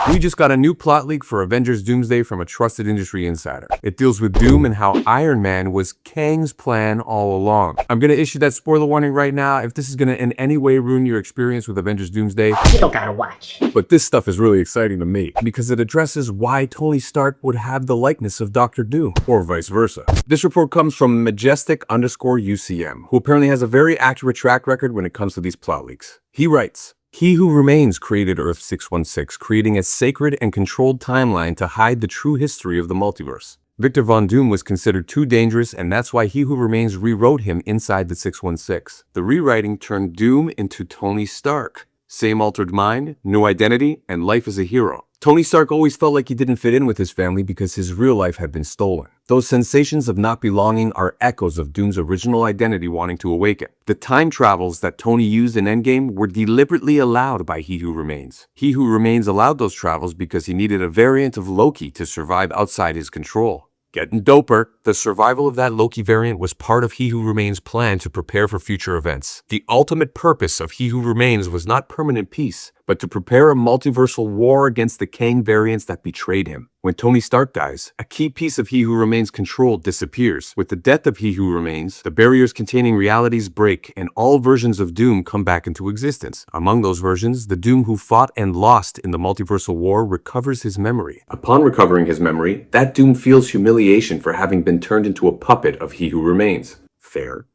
We just got a new plot leak for Avengers Doomsday from a trusted industry insider. It deals with Doom and how Iron Man was Kang's plan all along. I'm gonna issue that spoiler warning right now. If this is gonna in any way ruin your experience with Avengers Doomsday, you don't gotta watch. But this stuff is really exciting to me because it addresses why Tony Stark would have the likeness of Dr. Doom, or vice versa. This report comes from Majestic_UCM, who apparently has a very accurate track record when it comes to these plot leaks. He writes, "He Who Remains created Earth 616, creating a sacred and controlled timeline to hide the true history of the multiverse. Victor Von Doom was considered too dangerous, and that's why He Who Remains rewrote him inside the 616. The rewriting turned Doom into Tony Stark. Same altered mind, new identity, and life as a hero. Tony Stark always felt like he didn't fit in with his family because his real life had been stolen. Those sensations of not belonging are echoes of Doom's original identity wanting to awaken. The time travels that Tony used in Endgame were deliberately allowed by He Who Remains. He Who Remains allowed those travels because he needed a variant of Loki to survive outside his control. Getting doper, the survival of that Loki variant was part of He Who Remains' plan to prepare for future events. The ultimate purpose of He Who Remains was not permanent peace, but to prepare a multiversal war against the Kang variants that betrayed him. When Tony Stark dies, a key piece of He Who Remains' control disappears. With the death of He Who Remains, the barriers containing realities break and all versions of Doom come back into existence. Among those versions, the Doom who fought and lost in the multiversal war recovers his memory. Upon recovering his memory, that Doom feels humiliation for having been turned into a puppet of He Who Remains. Fair.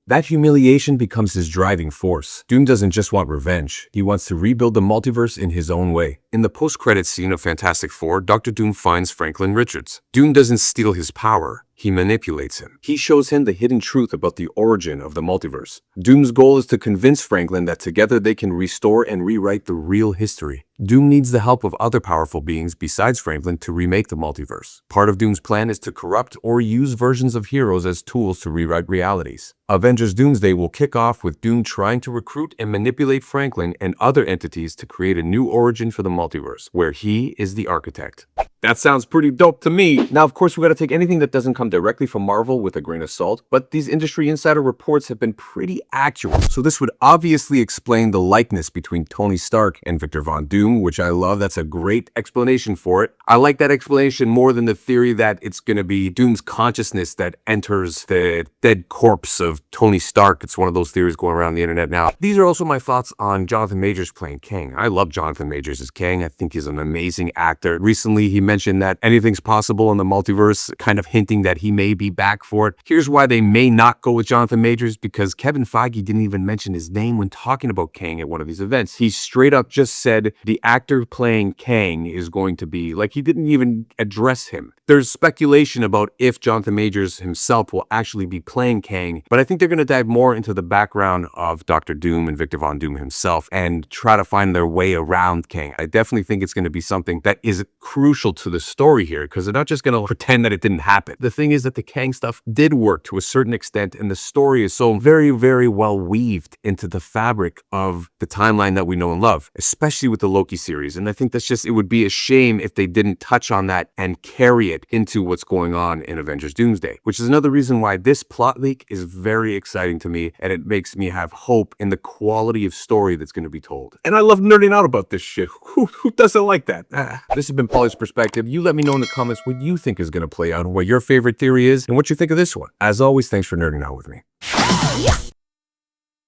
That humiliation becomes his driving force. Doom doesn't just want revenge. He wants to rebuild the multiverse in his own way. In the post-credits scene of Fantastic Four, Dr. Doom finds Franklin Richards. Doom doesn't steal his power. He manipulates him. He shows him the hidden truth about the origin of the multiverse. Doom's goal is to convince Franklin that together they can restore and rewrite the real history. Doom needs the help of other powerful beings besides Franklin to remake the multiverse. Part of Doom's plan is to corrupt or use versions of heroes as tools to rewrite realities. Avengers Doomsday will kick off with Doom trying to recruit and manipulate Franklin and other entities to create a new origin for the multiverse, where he is the architect. That sounds pretty dope to me. Now, of course, we gotta take anything that doesn't come directly from Marvel with a grain of salt, but these industry insider reports have been pretty accurate. So this would obviously explain the likeness between Tony Stark and Victor Von Doom, which I love. That's a great explanation for it. I like that explanation more than the theory that it's gonna be Doom's consciousness that enters the dead corpse of Tony Stark. It's one of those theories going around the internet now. These are also my thoughts on Jonathan Majors playing Kang. I love Jonathan Majors as Kang. I think he's an amazing actor. Recently, he mentioned that anything's possible in the multiverse, kind of hinting that he may be back for it. Here's why they may not go with Jonathan Majors, because Kevin Feige didn't even mention his name when talking about Kang at one of these events. He straight up just said the actor playing Kang is going to be, like, he didn't even address him. There's speculation about if Jonathan Majors himself will actually be playing Kang, but I think they're going to dive more into the background of Dr. Doom and Victor Von Doom himself and try to find their way around Kang. I definitely think it's going to be something that is crucial to the story here, because they're not just going to pretend that it didn't happen. The thing is that the Kang stuff did work to a certain extent, and the story is so very, very well weaved into the fabric of the timeline that we know and love, especially with the Loki series. And I think that's just, it would be a shame if they didn't touch on that and carry it into what's going on in Avengers Doomsday, which is another reason why this plot leak is very exciting to me, and it makes me have hope in the quality of story that's going to be told. And I love nerding out about this shit. Who doesn't like that? This has been Pauly's Perspective. You let me know in the comments what you think is going to play out, and what your favorite theory is, and what you think of this one. As always, thanks for nerding out with me.